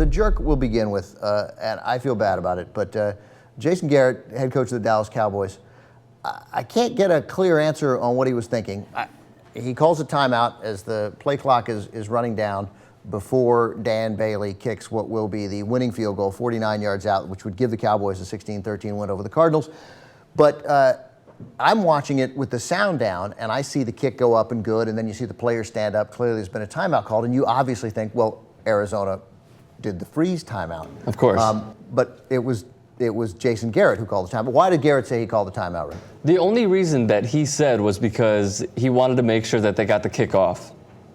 the jerk we'll begin with, and I feel bad about it, but Jason Garrett, head coach of the Dallas Cowboys, I can't get a clear answer on what he was thinking. He calls a timeout as the play clock is running down before Dan Bailey kicks what will be the winning field goal, 49 yards out, which would give the Cowboys a 16-13 win over the Cardinals. But I'm watching it with the sound down, and I see the kick go up and good, and then you see the players stand up. Clearly there's been a timeout called, and you obviously think, well, Arizona did the freeze timeout. Of course. But it was Jason Garrett who called the timeout. Why did Garrett say he called the timeout, Rick? The only reason that he said was because he wanted to make sure that they got the kick off.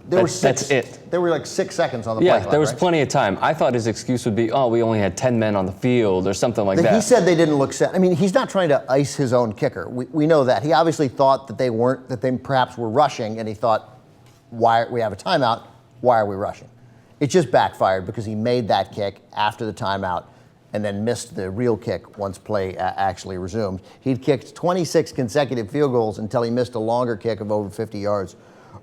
That's it. There were like 6 seconds on the play clock, there was right? plenty of time. I thought his excuse would be, we only had 10 men on the field or something like that. He said they didn't look set. I mean, he's not trying to ice his own kicker. We know that. He obviously thought that they perhaps were rushing, and he thought, we have a timeout, why are we rushing? It just backfired because he made that kick after the timeout and then missed the real kick once play actually resumed. He'd kicked 26 consecutive field goals until he missed a longer kick of over 50 yards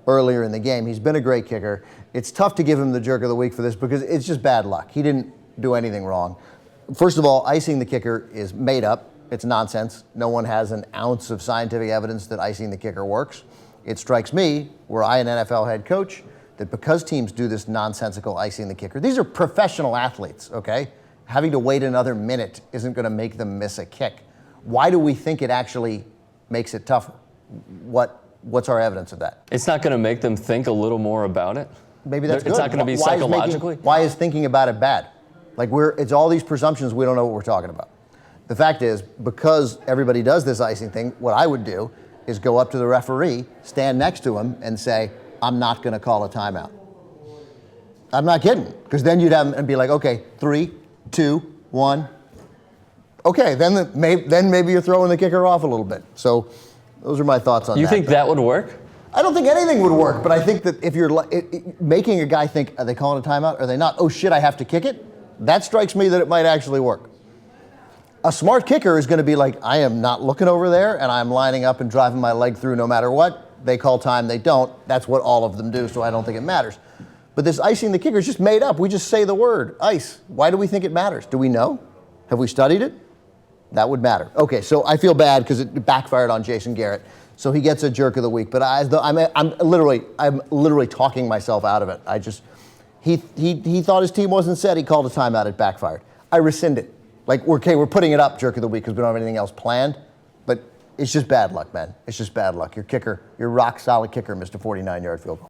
earlier in the game. He's been a great kicker. It's tough to give him the jerk of the week for this because it's just bad luck. He didn't do anything wrong. First of all, icing the kicker is made up. It's nonsense. No one has an ounce of scientific evidence that icing the kicker works. It strikes me, were I an NFL head coach, that because teams do this nonsensical icing the kicker, these are professional athletes, okay? Having to wait another minute isn't going to make them miss a kick. Why do we think it actually makes it tougher? What's our evidence of that? It's not going to make them think a little more about it? Maybe that's good. It's not going to be psychologically? Why is thinking about it bad? Like it's all these presumptions, we don't know what we're talking about. The fact is, because everybody does this icing thing, what I would do is go up to the referee, stand next to him, and say, I'm not going to call a timeout. I'm not kidding, because then you'd have him and be like, okay, 3, 2, 1. Okay, then maybe you're throwing the kicker off a little bit. So those are my thoughts on that. You think that would work? I don't think anything would work, but I think that if you're making a guy think, are they calling a timeout? Are they not? Oh shit, I have to kick it? That strikes me that it might actually work. A smart kicker is going to be like, I am not looking over there, and I'm lining up and driving my leg through no matter what. They call time, they don't. That's what all of them do, so I don't think it matters. But this icing the kicker is just made up. We just say the word, ice. Why do we think it matters? Do we know? Have we studied it? That would matter. Okay, so I feel bad because it backfired on Jason Garrett. So he gets a jerk of the week. But I'm literally talking myself out of it. He thought his team wasn't set. He called a timeout. It backfired. I rescind it. Like, we're putting it up, jerk of the week, because we don't have anything else planned. But it's just bad luck, man. It's just bad luck. Your kicker, your rock solid kicker, missed a 49-yard field goal.